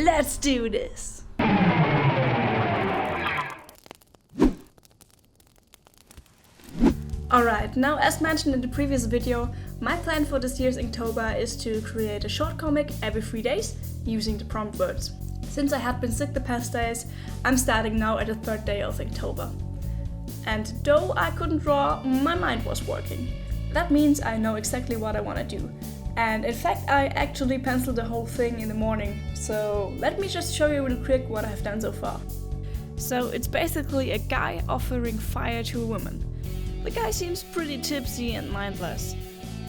Let's do this! Alright, now as mentioned in the previous video, my plan for this year's Inktober is to create a short comic every 3 days using the prompt words. Since I had been sick the past days, I'm starting now at the 3rd day of Inktober. And though I couldn't draw, my mind was working. That means I know exactly what I want to do. And in fact, I actually penciled the whole thing in the morning, so let me just show you real quick what I've done so far. So it's basically a guy offering fire to a woman. The guy seems pretty tipsy and mindless.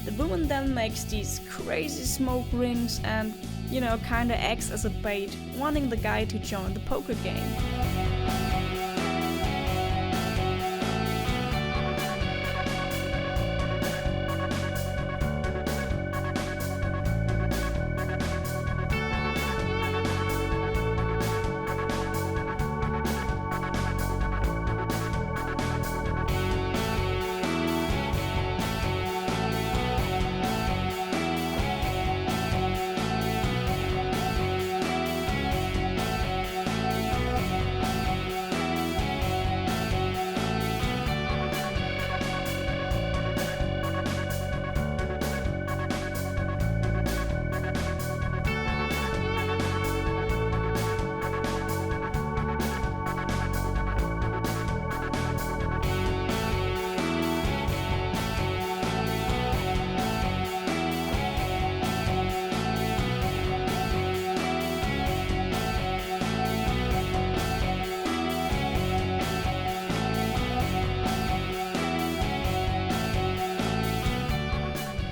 The woman then makes these crazy smoke rings and, kinda acts as a bait, wanting the guy to join the poker game.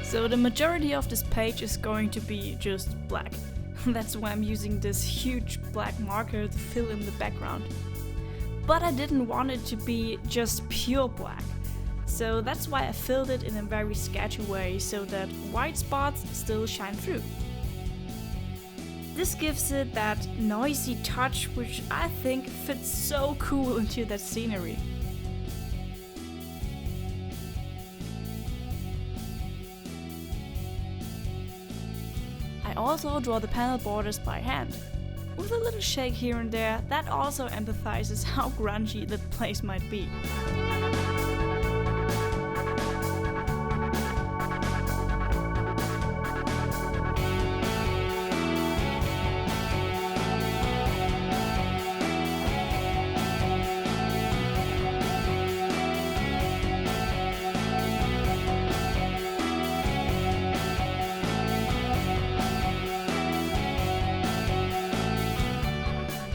So the majority of this page is going to be just black. That's why I'm using this huge black marker to fill in the background. But I didn't want it to be just pure black. So that's why I filled it in a very sketchy way so that white spots still shine through. This gives it that noisy touch which I think fits so cool into that scenery. I also draw the panel borders by hand. With a little shake here and there, that also empathizes how grungy the place might be.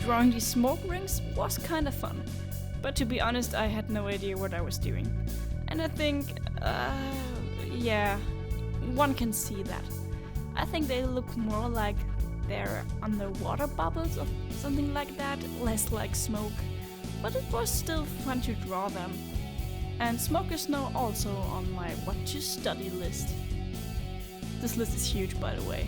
Drawing these smoke rings was kinda fun, but to be honest I had no idea what I was doing. And I think, one can see that. I think they look more like they're underwater bubbles or something like that, less like smoke. But it was still fun to draw them. And smoke is now also on my what to study list. This list is huge, by the way.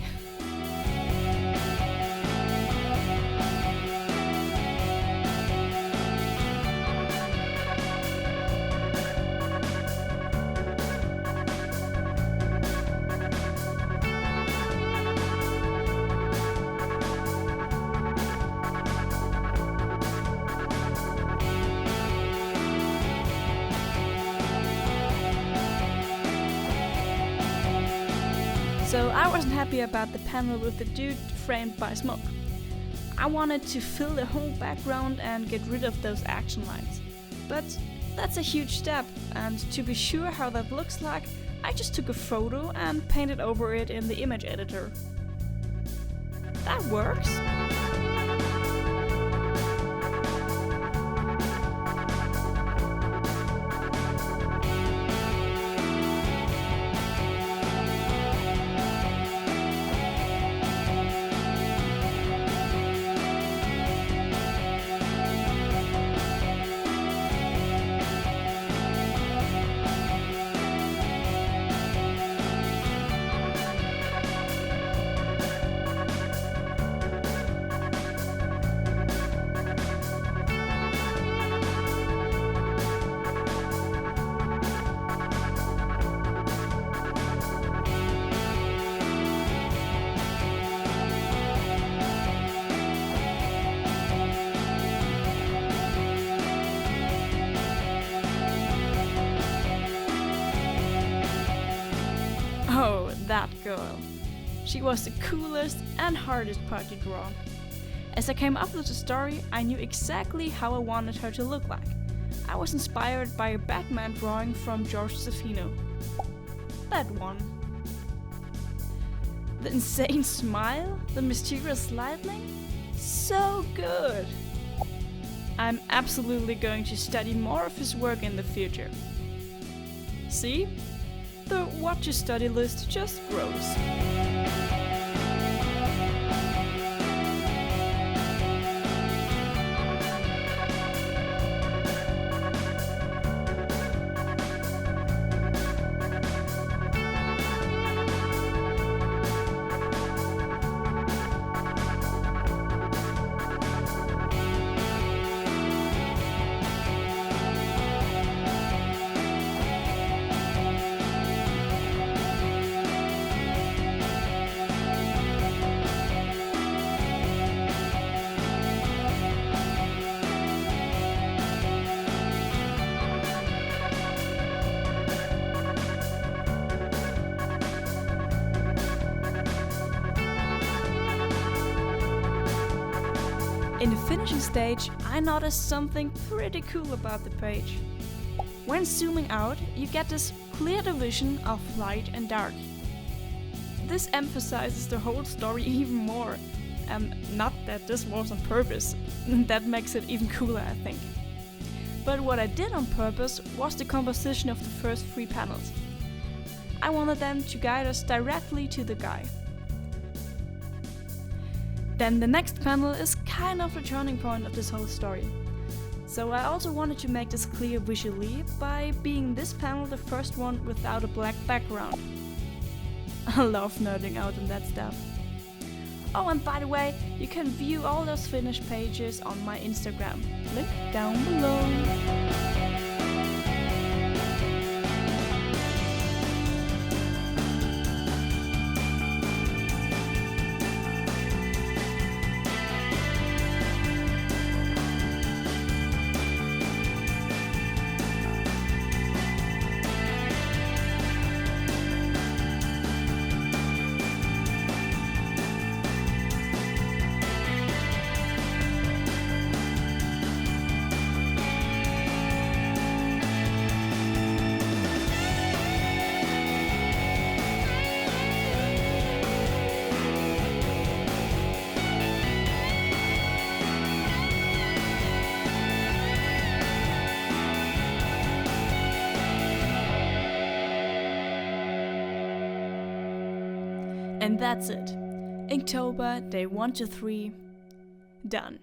So I wasn't happy about the panel with the dude framed by smoke. I wanted to fill the whole background and get rid of those action lines. But that's a huge step, and to be sure how that looks like, I just took a photo and painted over it in the image editor. That works. that girl. She was the coolest and hardest part to draw. As I came up with the story, I knew exactly how I wanted her to look like. I was inspired by a Batman drawing from George Stefano. That one. The insane smile, the mysterious lightning, so good! I'm absolutely going to study more of his work in the future. See? The what to study list just grows. In the finishing stage, I noticed something pretty cool about the page. When zooming out, you get this clear division of light and dark. This emphasizes the whole story even more. Not that this was on purpose, that makes it even cooler, I think. But what I did on purpose was the composition of the first 3 panels. I wanted them to guide us directly to the guy. Then the next panel is kind of the turning point of this whole story. So I also wanted to make this clear visually by being this panel the first one without a black background. I love nerding out on that stuff. Oh, and by the way, you can view all those finished pages on my Instagram, link down below. And that's it. Inktober, day 1 to 3, done.